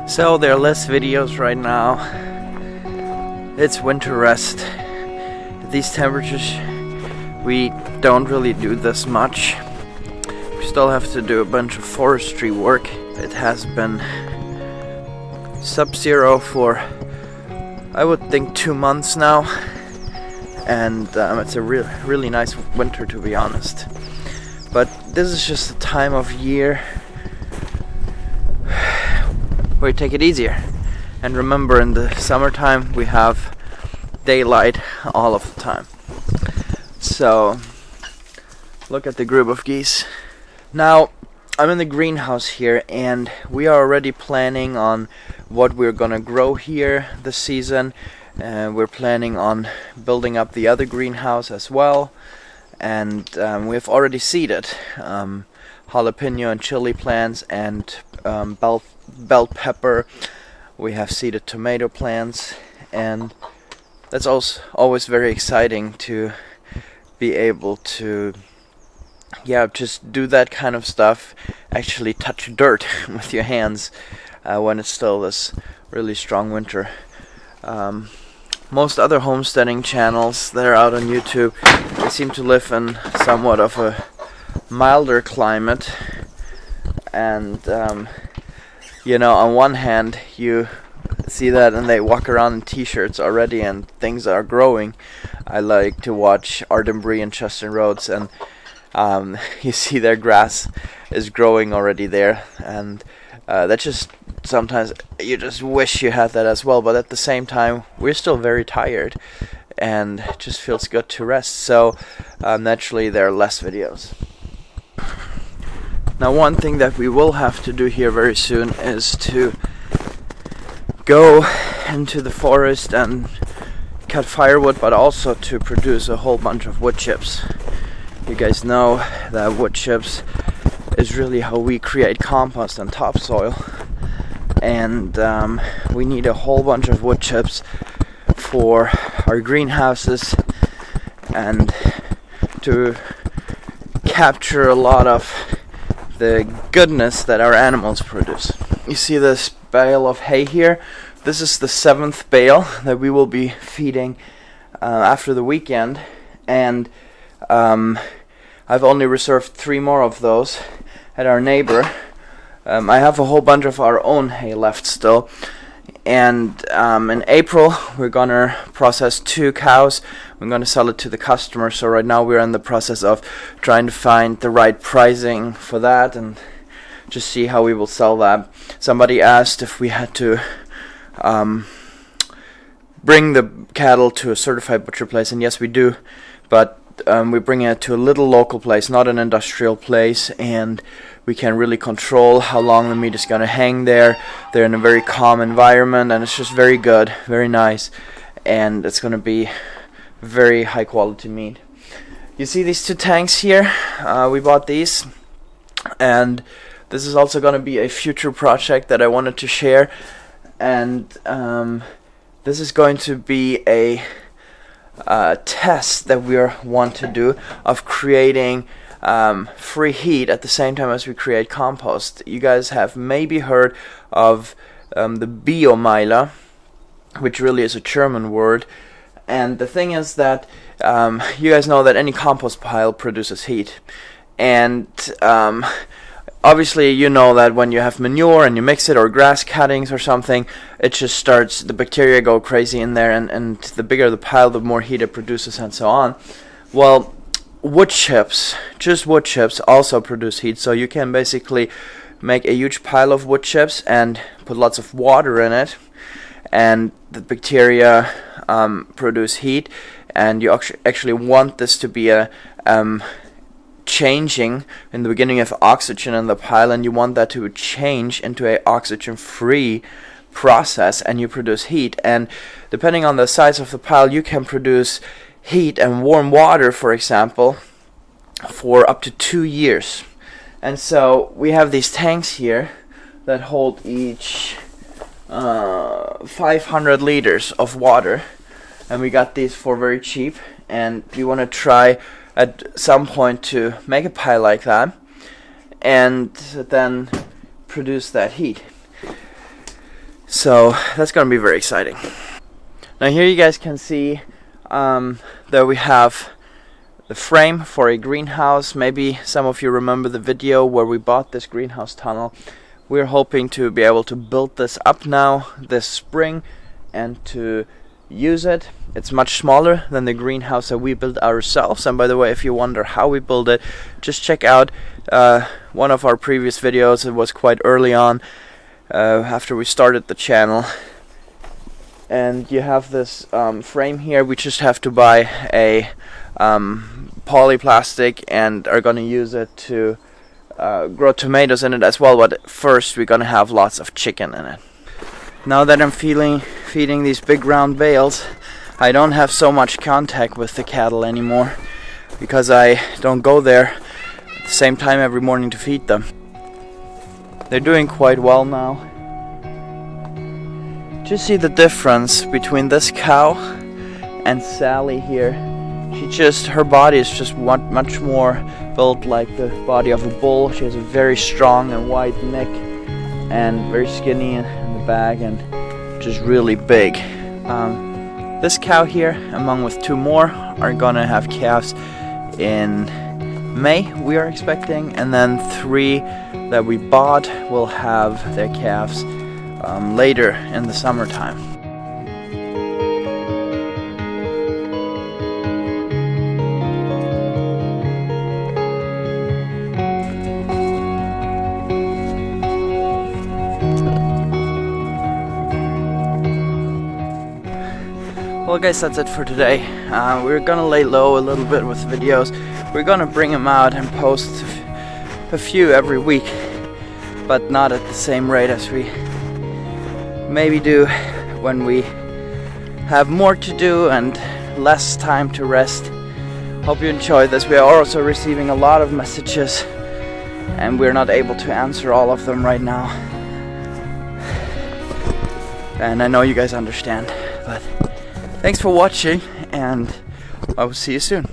So there are less videos right now. It's winter rest. At these temperatures we don't really do this much. We still have to do a bunch of forestry work. It has been sub-zero for, I would think, 2 months now, and it's a really nice winter, to be honest. But this is just the time of year where you take it easier. And remember, in the summertime we have daylight all of the time. So look at the group of geese. Now I'm in the greenhouse here, and we are already planning on what we're gonna grow here this season. We're planning on building up the other greenhouse as well, and we've already seeded jalapeno and chili plants and bell pepper. We have seeded tomato plants, and that's also always very exciting to be able to just do that kind of stuff, actually touch dirt with your hands when it's still this really strong winter. Most other homesteading channels that are out on YouTube, they seem to live in somewhat of a milder climate, and on one hand you see that and they walk around in t-shirts already and things are growing. I like to watch Arden Bree and Justin Rhodes, and you see their grass is growing already there, and that just sometimes you just wish you had that as well. But at the same time, we're still very tired and it just feels good to rest, so naturally there are less videos. Now, one thing that we will have to do here very soon is to go into the forest and cut firewood, but also to produce a whole bunch of wood chips. You guys know that wood chips is really how we create compost and topsoil, and we need a whole bunch of wood chips for our greenhouses and to capture a lot of the goodness that our animals produce. You see this bale of hay here? This is the 7th bale that we will be feeding after the weekend, and I've only reserved 3 more of those at our neighbor. I have a whole bunch of our own hay left still, and in April we're gonna process 2 cows. We're gonna sell it to the customer, so right now we're in the process of trying to find the right pricing for that and just see how we will sell that. Somebody asked if we had to bring the cattle to a certified butcher place, and yes we do, but we bring it to a little local place, not an industrial place, and we can really control how long the meat is going to hang there. They're in a very calm environment, and it's just very good, very nice, and it's going to be very high quality meat. You see these 2 tanks here? We bought these, and this is also going to be a future project that I wanted to share, and this is going to be a test that we want to do of creating free heat at the same time as we create compost. You guys have maybe heard of the Biomeiler, which really is a German word, and the thing is that you guys know that any compost pile produces heat, and obviously you know that when you have manure and you mix it, or grass cuttings or something, it just starts, the bacteria go crazy in there, and the bigger the pile, the more heat it produces, and so on. Well, wood chips, just wood chips, also produce heat, so you can basically make a huge pile of wood chips and put lots of water in it, and the bacteria produce heat, and you actually want this to be a changing in the beginning of oxygen in the pile, and you want that to change into a oxygen free process, and you produce heat. And depending on the size of the pile, you can produce heat and warm water, for example, for up to 2 years. And so we have these tanks here that hold each 500 liters of water, and we got these for very cheap, and we want to try at some point to make a pile like that and then produce that heat. So that's gonna be very exciting. Now here you guys can see that we have the frame for a greenhouse. Maybe some of you remember the video where we bought this greenhouse tunnel. We're hoping to be able to build this up now this spring and to use it. It's much smaller than the greenhouse that we built ourselves, and by the way, if you wonder how we build it, just check out one of our previous videos. It was quite early on after we started the channel. And you have this frame here. We just have to buy a polyplastic and are gonna use it to grow tomatoes in it as well, but first we're gonna have lots of chicken in it. Now that I'm feeding these big round bales, I don't have so much contact with the cattle anymore because I don't go there at the same time every morning to feed them. They're doing quite well now. Just see the difference between this cow and Sally here. Her body is just much more built like the body of a bull. She has a very strong and wide neck and very skinny in the back and just really big. This cow here, along with 2 more, are gonna have calves in May, we are expecting, and then 3 that we bought will have their calves later in the summertime. Well guys, that's it for today. We're gonna lay low a little bit with videos. We're gonna bring them out and post a few every week, but not at the same rate as we maybe do when we have more to do and less time to rest. Hope you enjoy this. We are also receiving a lot of messages and we're not able to answer all of them right now. And I know you guys understand, but thanks for watching, and I will see you soon.